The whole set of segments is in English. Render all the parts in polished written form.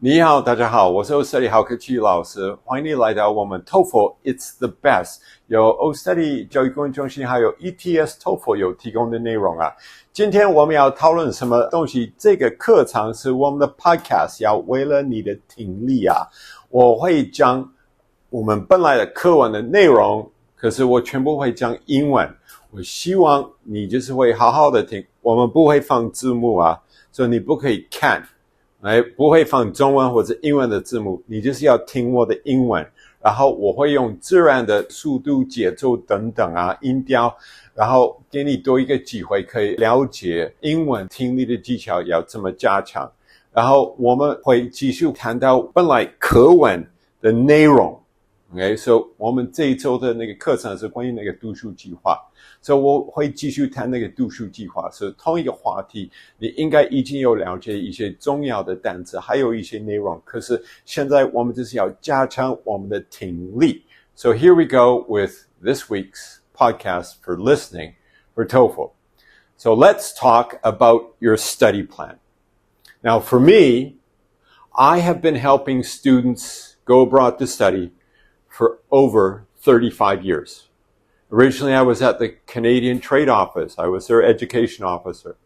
你好，大家好，我是 OStudy 好客气老师，欢迎你来到我们 TOEFL It's the Best 由 OStudy 教育顾问中心还有 ETS TOEFL 有提供的内容啊。今天我们要讨论什么东西？这个课程是我们的 Podcast， 要为了你的听力啊，我会讲我们本来的课文的内容，可是我全部会讲英文。我希望你就是会好好的听，我们不会放字幕啊，所以你不可以看。不会放中文或者英文的字幕，你就是要听我的英文，然后我会用自然的速度、节奏等等啊，音调，然后给你多一个机会可以了解英文听力的技巧要怎么加强。然后我们会继续谈到本来课文的内容。so 我们这一周的那个课程是关于那个读书计划，所以我会继续谈那个读书计划，是同一个话题，你应该已经有了解一些重要的单词，还有一些内容，可是现在我们就是要加强我们的听力。So here we go with this week's podcast for listening for TOEFL. So let's talk about your study plan. Now for me, I have been helping students go abroad to study for over 35 years. Originally, I was at the Canadian Trade Office. I was their education officer.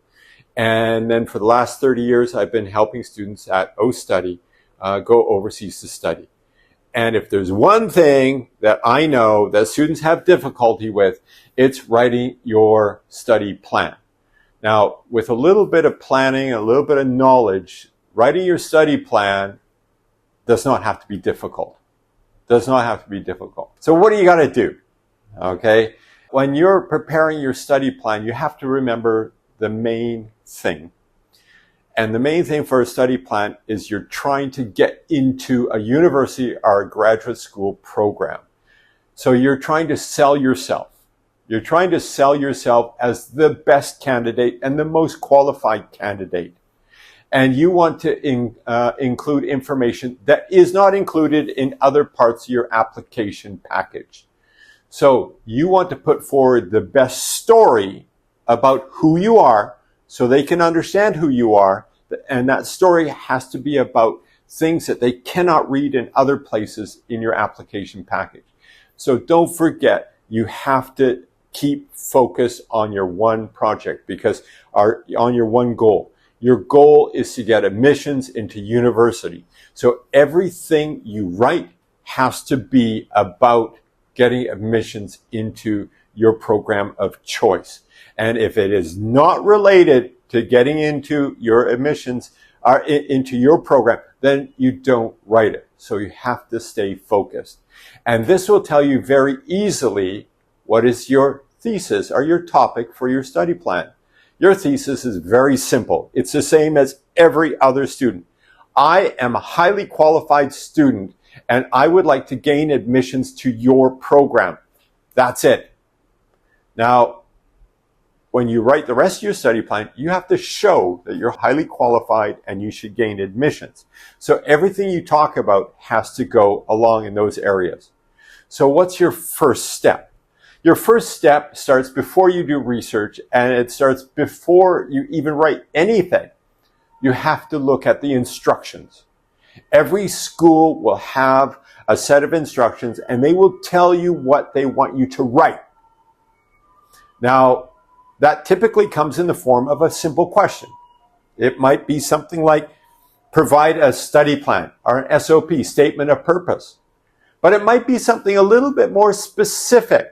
And then for the last 30 years, I've been helping students at OStudy go overseas to study. And if there's one thing that I know that students have difficulty with, it's writing your study plan. Now, with a little bit of planning, a little bit of knowledge, writing your study plan does not have to be difficult. Does not have to be difficult. So what do you got to do? Okay. When you're preparing your study plan, you have to remember the main thing. And the main thing for a study plan is you're trying to get into a university or a graduate school program. So you're trying to sell yourself. You're trying to sell yourself as the best candidate and the most qualified candidate. And you want to include information that is not included in other parts of your application package. So you want to put forward the best story about who you are so they can understand who you are. And that story has to be about things that they cannot read in other places in your application package. So don't forget, you have to keep focused on your one project on your one goal. Your goal is to get admissions into university. So everything you write has to be about getting admissions into your program of choice. And if it is not related to getting into your admissions or into your program, then you don't write it. So you have to stay focused. And this will tell you very easily what is your thesis or your topic for your study plan. Your thesis is very simple. It's the same as every other student. I am a highly qualified student and I would like to gain admissions to your program. That's it. Now, when you write the rest of your study plan, you have to show that you're highly qualified and you should gain admissions. So everything you talk about has to go along in those areas. So what's your first step? Your first step starts before you do research, and it starts before you even write anything. You have to look at the instructions. Every school will have a set of instructions, and they will tell you what they want you to write. Now, that typically comes in the form of a simple question. It might be something like, provide a study plan, or an SOP, statement of purpose. But it might be something a little bit more specific.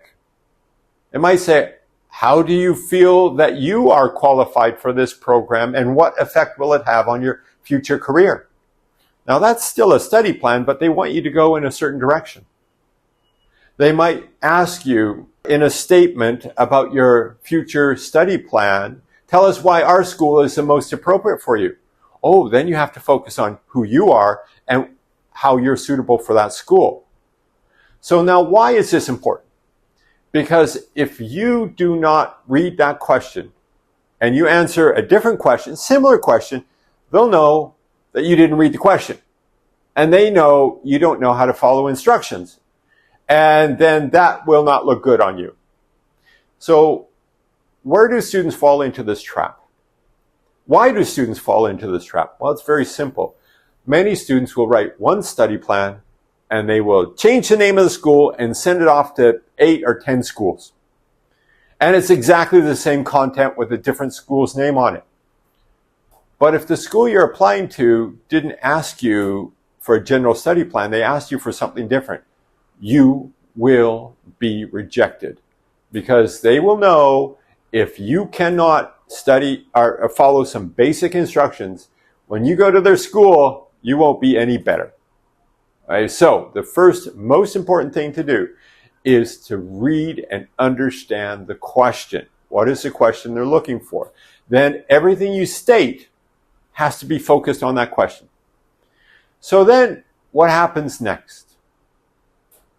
It might say, how do you feel that you are qualified for this program and what effect will it have on your future career? Now that's still a study plan, but they want you to go in a certain direction. They might ask you in a statement about your future study plan, tell us why our school is the most appropriate for you. Oh, then you have to focus on who you are and how you're suitable for that school. So now why is this important? Because if you do not read that question and you answer a different question, similar question, they'll know that you didn't read the question. And they know you don't know how to follow instructions. And then that will not look good on you. So where do students fall into this trap? Why do students fall into this trap? Well, it's very simple. many students will write one study plan and they will change the name of the school and send it off to 8 or 10 schools. And it's exactly the same content with a different school's name on it. But if the school you're applying to didn't ask you for a general study plan, they asked you for something different, you will be rejected, because they will know if you cannot study or follow some basic instructions, when you go to their school, you won't be any better. Right? So the first most important thing to do is to read and understand the question. What is the question they're looking for? Then everything you state has to be focused on that question. So then what happens next?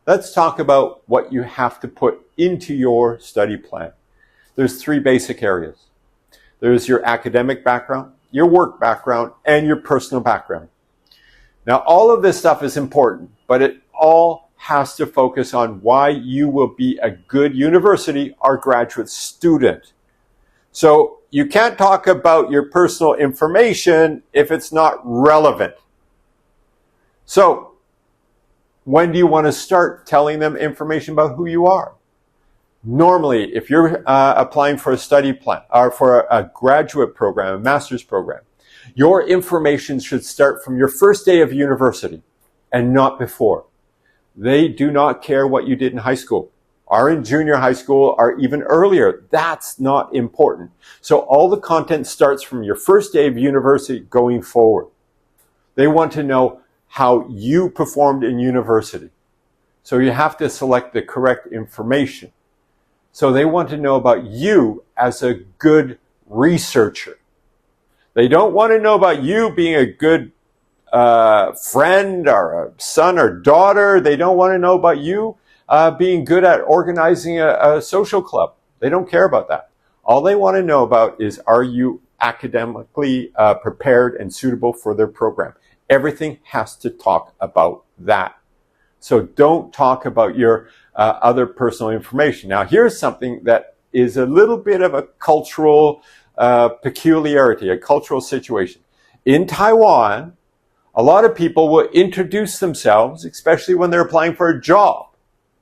Let's talk about what you have to put into your study plan. There's 3 basic areas. There's your academic background, your work background, and your personal background. Now, all of this stuff is important, but it all has to focus on why you will be a good university or graduate student. So you can't talk about your personal information if it's not relevant. So when do you want to start telling them information about who you are? Normally, if you're applying for a study plan or for a graduate program, a master's program, your information should start from your first day of university and not before. They do not care what you did in high school or in junior high school or even earlier. That's not important. So all the content starts from your first day of university going forward. They want to know how you performed in university. So you have to select the correct information. So they want to know about you as a good researcher. They don't want to know about you being a good friend or a son or daughter. They don't want to know about you being good at organizing a social club. They don't care about that. All they want to know about is, are you academically prepared and suitable for their program? Everything has to talk about that. So don't talk about your other personal information. Now, here's something that is a little bit of a cultural peculiarity, a cultural situation. In Taiwan, a lot of people will introduce themselves, especially when they're applying for a job.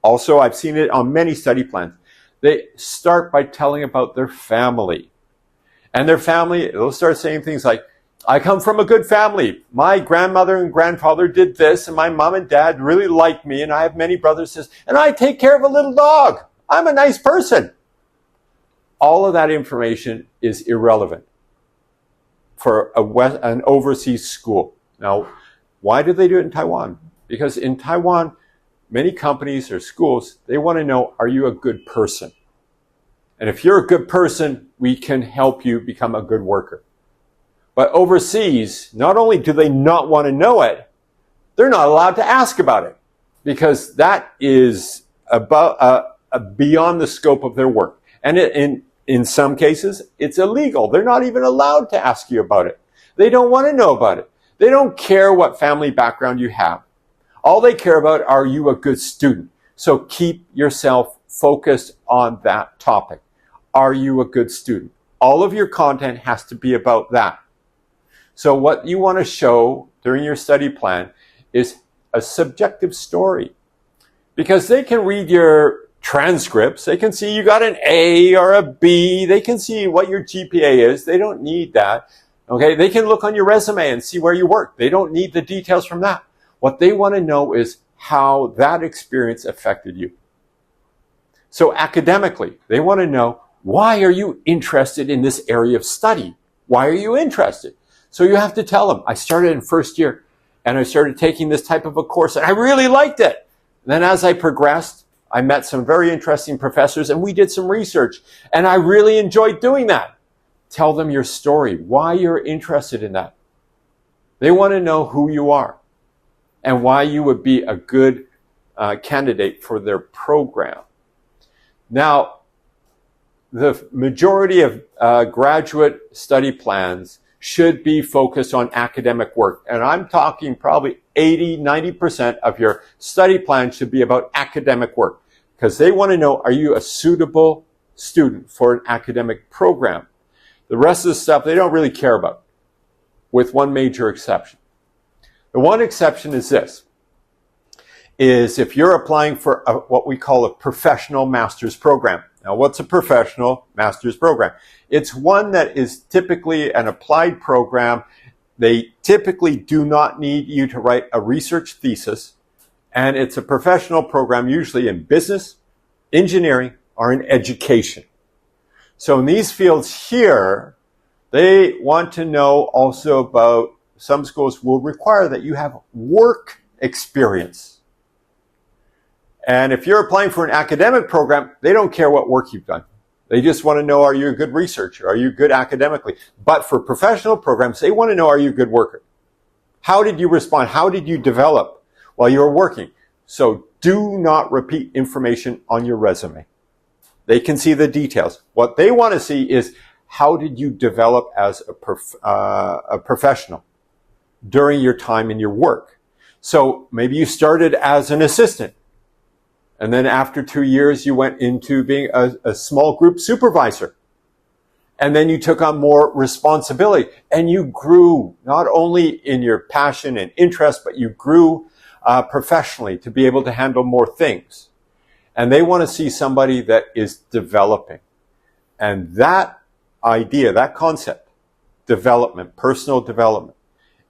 Also, I've seen it on many study plans. They start by telling about their family. And their family, they'll start saying things like, I come from a good family. My grandmother and grandfather did this, and my mom and dad really like me, and I have many brothers and sisters, and I take care of a little dog. I'm a nice person. All of that information is irrelevant for an overseas school. Now, why do they do it in Taiwan? Because in Taiwan, many companies or schools, they want to know, are you a good person? And if you're a good person, we can help you become a good worker. But overseas, not only do they not want to know it, they're not allowed to ask about it, because that is about beyond the scope of their work. And in some cases, it's illegal. They're not even allowed to ask you about it. They don't want to know about it. They don't care what family background you have. All they care about, are you a good student? So keep yourself focused on that topic. Are you a good student? All of your content has to be about that. So what you want to show during your study plan is a subjective story. Because they can read your transcripts, they can see you got an A or a B, they can see what your GPA is, they don't need that. Okay, they can look on your resume and see where you work. They don't need the details from that. What they want to know is how that experience affected you. So academically, they want to know, why are you interested in this area of study? Why are you interested? So you have to tell them, I started in first year and I started taking this type of a course and I really liked it. Then as I progressed, I met some very interesting professors and we did some research and I really enjoyed doing that. Tell them your story, why you're interested in that. They want to know who you are and why you would be a good candidate for their program. Now, the majority of graduate study plans should be focused on academic work. And I'm talking probably 80-90% of your study plan should be about academic work, because they want to know, are you a suitable student for an academic program? The rest of the stuff they don't really care about, with one major exception. The one exception is this, is if you're applying for what we call a professional master's program. Now, what's a professional master's program? It's one that is typically an applied program. They typically do not need you to write a research thesis, and it's a professional program usually in business, engineering, or in education. So in these fields here, they want to know also about, some schools will require that you have work experience. And if you're applying for an academic program, they don't care what work you've done. They just want to know, are you a good researcher? Are you good academically? But for professional programs, they want to know, are you a good worker? How did you respond? How did you develop while you were working? So do not repeat information on your resume. They can see the details. What they want to see is, how did you develop as a professional during your time in your work? So maybe you started as an assistant, and then after 2 years, you went into being a small group supervisor. And then you took on more responsibility, and you grew not only in your passion and interest, but you grew professionally to be able to handle more things. And they want to see somebody that is developing. And that idea, that concept, development, personal development,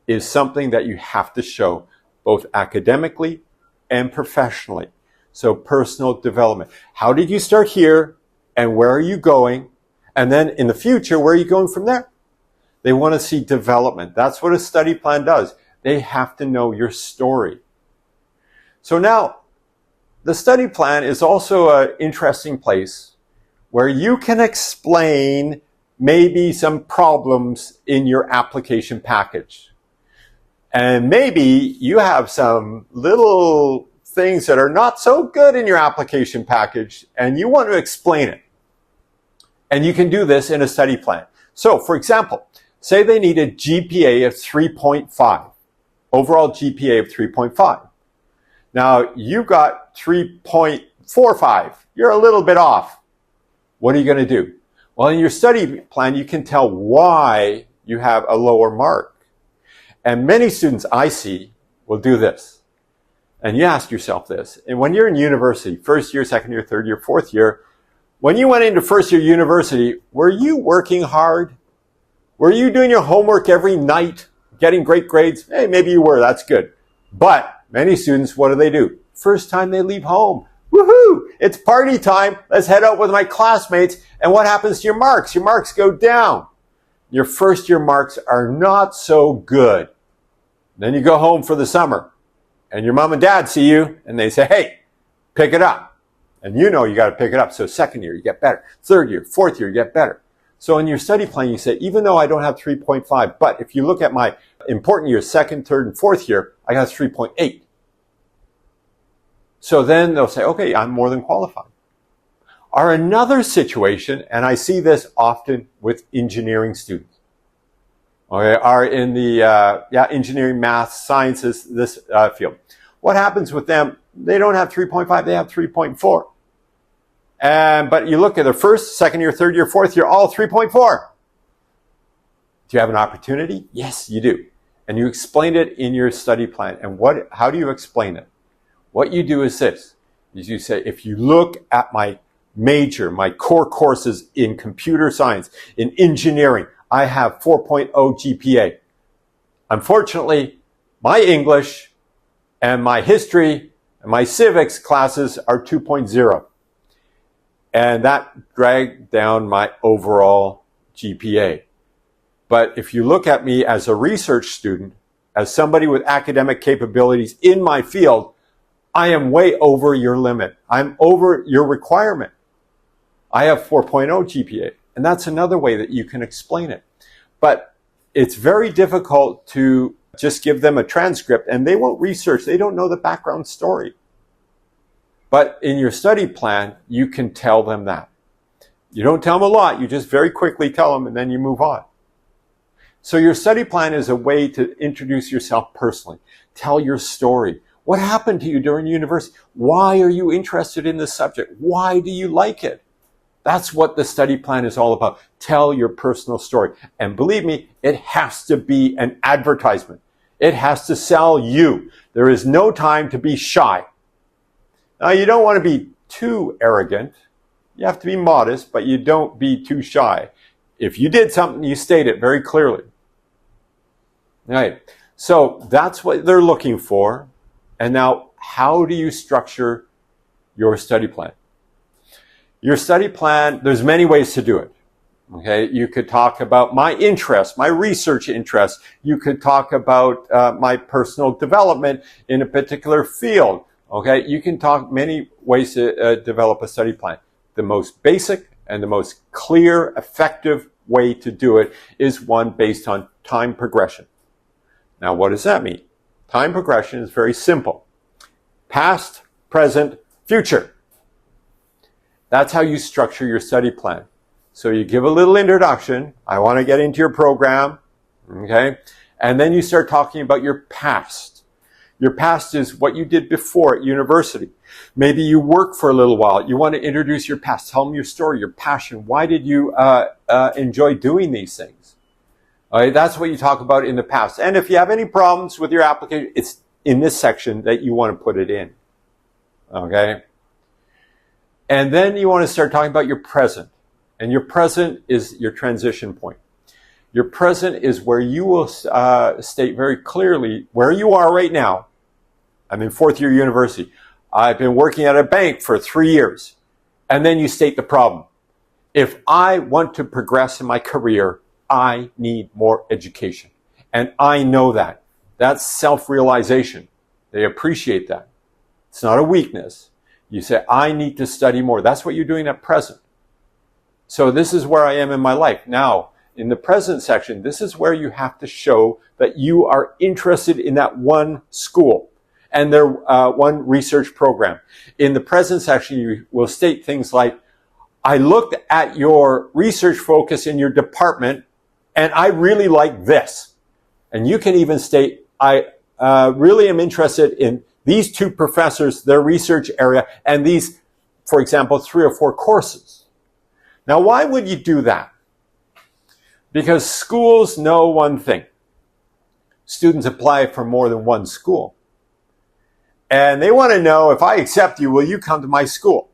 is something that you have to show both academically and professionally. So personal development. How did you start here, and where are you going? And then in the future, where are you going from there? They want to see development. That's what a study plan does. They have to know your story. So now, the study plan is also an interesting place where you can explain maybe some problems in your application package. And maybe you have some little things that are not so good in your application package, and you want to explain it. And you can do this in a study plan. So, for example, say they need a GPA of 3.5, overall GPA of 3.5. Now, you got 3.45. You're a little bit off. What are you going to do? Well, in your study plan, you can tell why you have a lower mark. And many students I see will do this. And you ask yourself this. And when you're in university, first year, second year, third year, fourth year, when you went into first year university, were you working hard? Were you doing your homework every night, getting great grades? Hey, maybe you were. That's good. But many students, what do? First time they leave home. Woohoo! It's party time. Let's head out with my classmates. And what happens to your marks? Your marks go down. Your first year marks are not so good. Then you go home for the summer, and your mom and dad see you, and they say, hey, pick it up. And you know you got to pick it up. So second year, you get better. Third year, fourth year, you get better. So in your study plan, you say, even though I don't have 3.5, but if you look at my important years, second, third, and fourth year, I got 3.8. So then they'll say, okay, I'm more than qualified. Or another situation, and I see this often with engineering students, okay, are in the engineering, math, sciences, this field. What happens with them? They don't have 3.5, they have 3.4. But you look at their first, second year, third year, fourth year, all 3.4. Do you have an opportunity? Yes, you do. And you explain it in your study plan. And how do you explain it? What you do is this, is you say, if you look at my major, my core courses in computer science, in engineering, I have 4.0 GPA. Unfortunately, my English and my history and my civics classes are 2.0. And that dragged down my overall GPA. But if you look at me as a research student, as somebody with academic capabilities in my field, I am way over your limit. I'm over your requirement. I have 4.0 GPA. And that's another way that you can explain it. But it's very difficult to just give them a transcript, and they won't research. They don't know the background story. But in your study plan, you can tell them that. You don't tell them a lot. You just very quickly tell them, and then you move on. So your study plan is a way to introduce yourself personally. Tell your story. What happened to you during university? Why are you interested in this subject? Why do you like it? That's what the study plan is all about. Tell your personal story. And believe me, it has to be an advertisement. It has to sell you. There is no time to be shy. Now, you don't want to be too arrogant. You have to be modest, but you don't be too shy. If you did something, you state it very clearly. All right. So that's what they're looking for. And now, how do you structure your study plan? Your study plan, there's many ways to do it. Okay, you could talk about my interests, my research interests. You could talk about my personal development in a particular field. Okay, you can talk many ways to develop a study plan. The most basic and the most clear, effective way to do it is one based on time progression. Now, what does that mean? Time progression is very simple. Past, present, future. That's how you structure your study plan. So you give a little introduction. I want to get into your program. Okay. And then you start talking about your past. Your past is what you did before at university. Maybe you work for a little while. You want to introduce your past. Tell them your story, your passion. Why did you enjoy doing these things? All right. That's what you talk about in the past. And if you have any problems with your application, it's in this section that you want to put it in. Okay. And then you want to start talking about your present. And your present is your transition point. Your present is where you will state very clearly where you are right now. I'm in fourth year university. I've been working at a bank for 3 years. And then you state the problem. If I want to progress in my career, I need more education. And I know that. That's self-realization. They appreciate that. It's not a weakness. You say, I need to study more. That's what you're doing at present. So this is where I am in my life. Now, in the present section, this is where you have to show that you are interested in that one school and their one research program. In the present section, you will state things like, I looked at your research focus in your department and I really like this. And you can even state, I really am interested in these two professors, their research area, and these, for example, 3 or 4 courses. Now, why would you do that? Because schools know one thing. Students apply for more than one school. And they want to know, if I accept you, will you come to my school?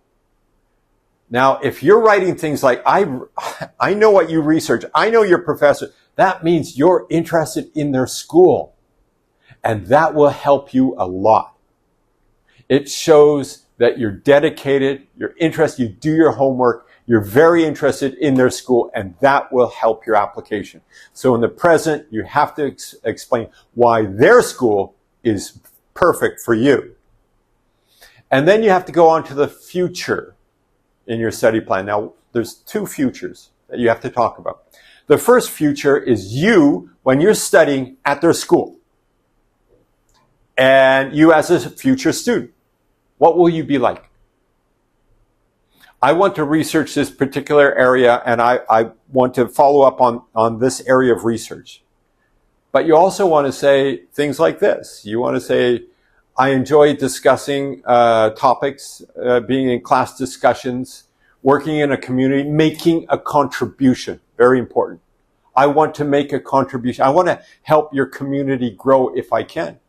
Now, if you're writing things like, I know what you research, I know your professor, that means you're interested in their school. And that will help you a lot. It shows that you're dedicated, you're interested, you do your homework, you're very interested in their school, and that will help your application. So in the present, you have to explain why their school is perfect for you. And then you have to go on to the future in your study plan. Now, there's 2 futures that you have to talk about. The first future is you when you're studying at their school. And you as a future student. What will you be like? I want to research this particular area and I want to follow up on this area of research. But you also want to say things like this. You want to say, I enjoy discussing topics, being in class discussions, working in a community, making a contribution. Very important. I want to make a contribution. I want to help your community grow if I can.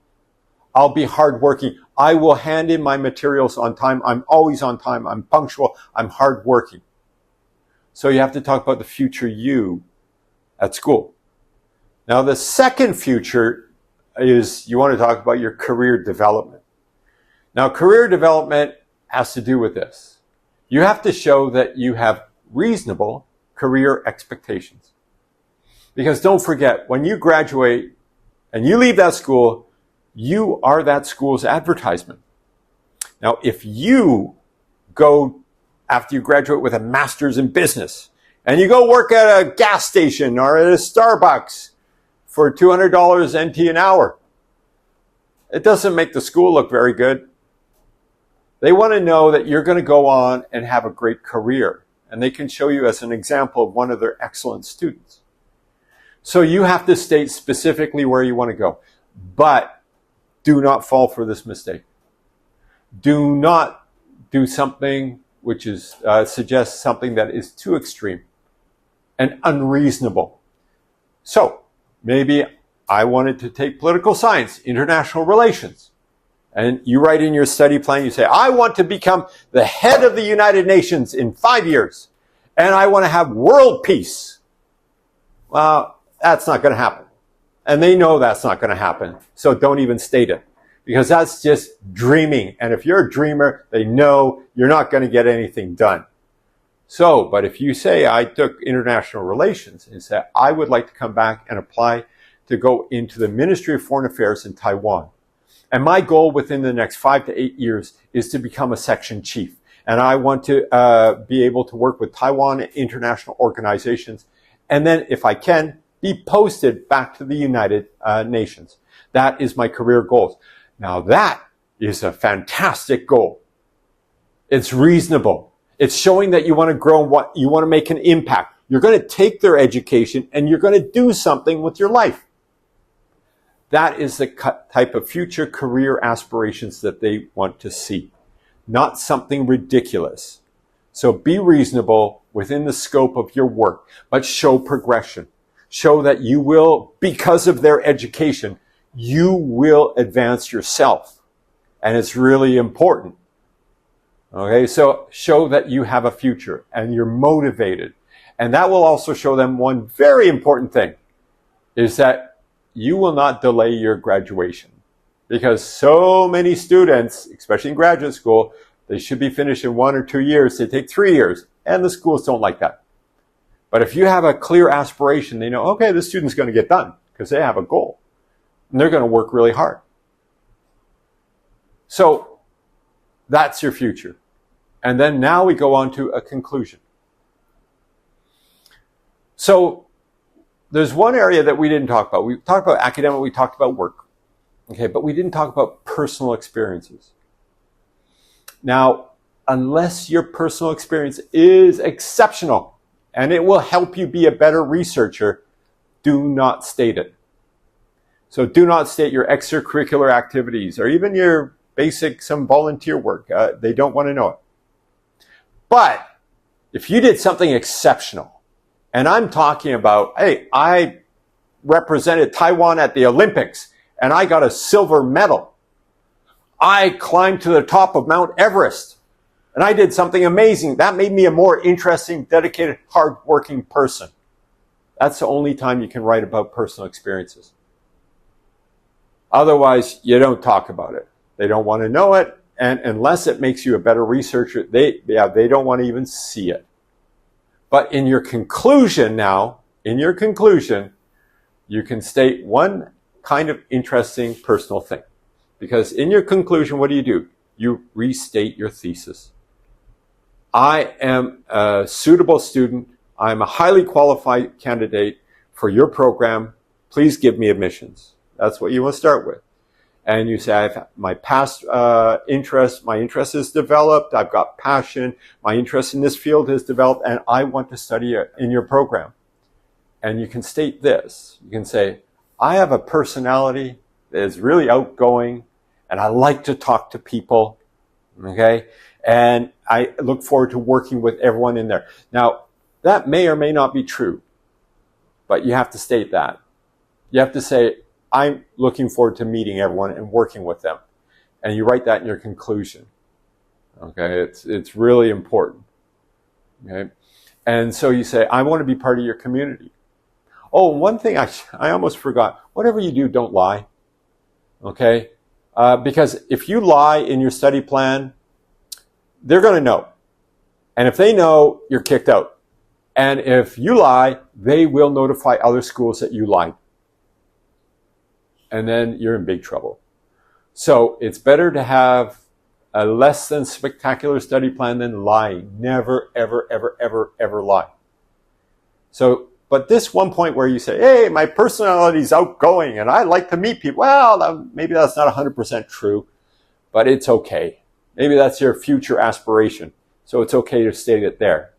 I'll be hardworking. I will hand in my materials on time. I'm always on time. I'm punctual. I'm hardworking. So you have to talk about the future you at school. Now, the second future is you want to talk about your career development. Now, career development has to do with this. You have to show that you have reasonable career expectations. Because don't forget, when you graduate and you leave that school, you are that school's advertisement. Now, if you go after you graduate with a master's in business and you go work at a gas station or at a Starbucks for $200 NT an hour, it doesn't make the school look very good. They want to know that you're going to go on and have a great career, and they can show you as an example of one of their excellent students. So you have to state specifically where you want to go. But do not fall for this mistake. Do not do something which is suggests something that is too extreme and unreasonable. So maybe I wanted to take political science, international relations. And you write in your study plan, you say, I want to become the head of the United Nations in 5 years. And I want to have world peace. Well, that's not going to happen. And they know that's not going to happen. So don't even state it. Because that's just dreaming. And if you're a dreamer, they know you're not going to get anything done. So, but if you say, I took international relations and said, I would like to come back and apply to go into the Ministry of Foreign Affairs in Taiwan. And my goal within the next 5 to 8 years is to become a section chief. And I want to be able to work with Taiwan and international organizations. And then, if I can, be posted back to the United Nations. That is my career goals. Now that is a fantastic goal. It's reasonable. It's showing that you want to grow and what you want to make an impact. You're going to take their education and you're going to do something with your life. That is the type of future career aspirations that they want to see. Not something ridiculous. So be reasonable within the scope of your work, but show progression. Show that you will, because of their education, you will advance yourself. And it's really important. Okay, so show that you have a future and you're motivated. And that will also show them one very important thing, is that you will not delay your graduation. Because so many students, especially in graduate school, they should be finished in 1 or 2 years. They take 3 years, and the schools don't like that. But if you have a clear aspiration, they know, okay, this student's going to get done because they have a goal. And they're going to work really hard. So that's your future. And then now we go on to a conclusion. So there's one area that we didn't talk about. We talked about academic, we talked about work. Okay, but we didn't talk about personal experiences. Now, unless your personal experience is exceptional and it will help you be a better researcher, do not state it. So do not state your extracurricular activities or even your basic, some volunteer work. They don't want to know it. But if you did something exceptional, and I'm talking about, hey, I represented Taiwan at the Olympics and I got a silver medal. I climbed to the top of Mount Everest and I did something amazing. That made me a more interesting, dedicated, hardworking person. That's the only time you can write about personal experiences. Otherwise, you don't talk about it. They don't want to know it. And unless it makes you a better researcher, they don't want to even see it. But in your conclusion now, you can state one kind of interesting personal thing. Because in your conclusion, what do? You restate your thesis. I am a suitable student. I'm a highly qualified candidate for your program. Please give me admissions. That's what you want to start with. And you say, I've my past interest, my interest is developed, I've got passion, my interest in this field has developed, and I want to study in your program. And you can state this. You can say, I have a personality that is really outgoing, and I like to talk to people, okay? And I look forward to working with everyone in there. Now, that may or may not be true, but you have to state that. You have to say, I'm looking forward to meeting everyone and working with them. And you write that in your conclusion. Okay, it's really important. Okay, and so you say, I want to be part of your community. Oh, one thing I almost forgot. Whatever you do, don't lie. Okay, because if you lie in your study plan, they're going to know. And if they know, you're kicked out. And if you lie, they will notify other schools that you lied. And then you're in big trouble. So it's better to have a less than spectacular study plan than lying. Never, ever, ever, ever, ever lie. So, but this one point where you say, hey, my personality is outgoing and I like to meet people. Well, maybe that's not 100% true, but it's okay. Maybe that's your future aspiration. So it's okay to state it there.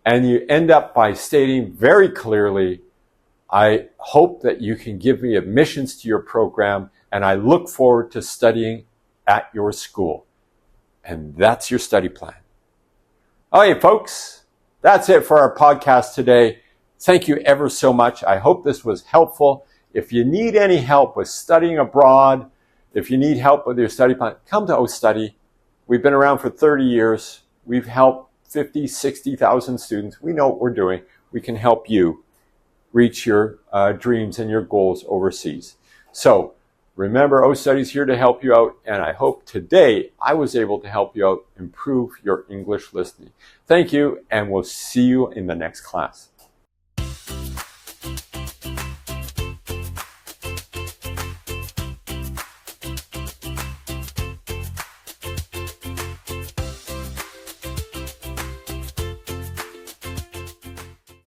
And you end up by stating very clearly, I hope that you can give me admissions to your program, and I look forward to studying at your school. And that's your study plan. Okay, folks, that's it for our podcast today. Thank you ever so much. I hope this was helpful If you need any help with studying abroad, if you need help with your study plan, come to OStudy. We've been around for 30 years. We've helped 50, 60,000 students. We know what we're doing. We can help you reach your dreams and your goals overseas. So remember, OStudy is here to help you out, and I hope today I was able to help you out improve your English listening. Thank you, and we'll see you in the next class.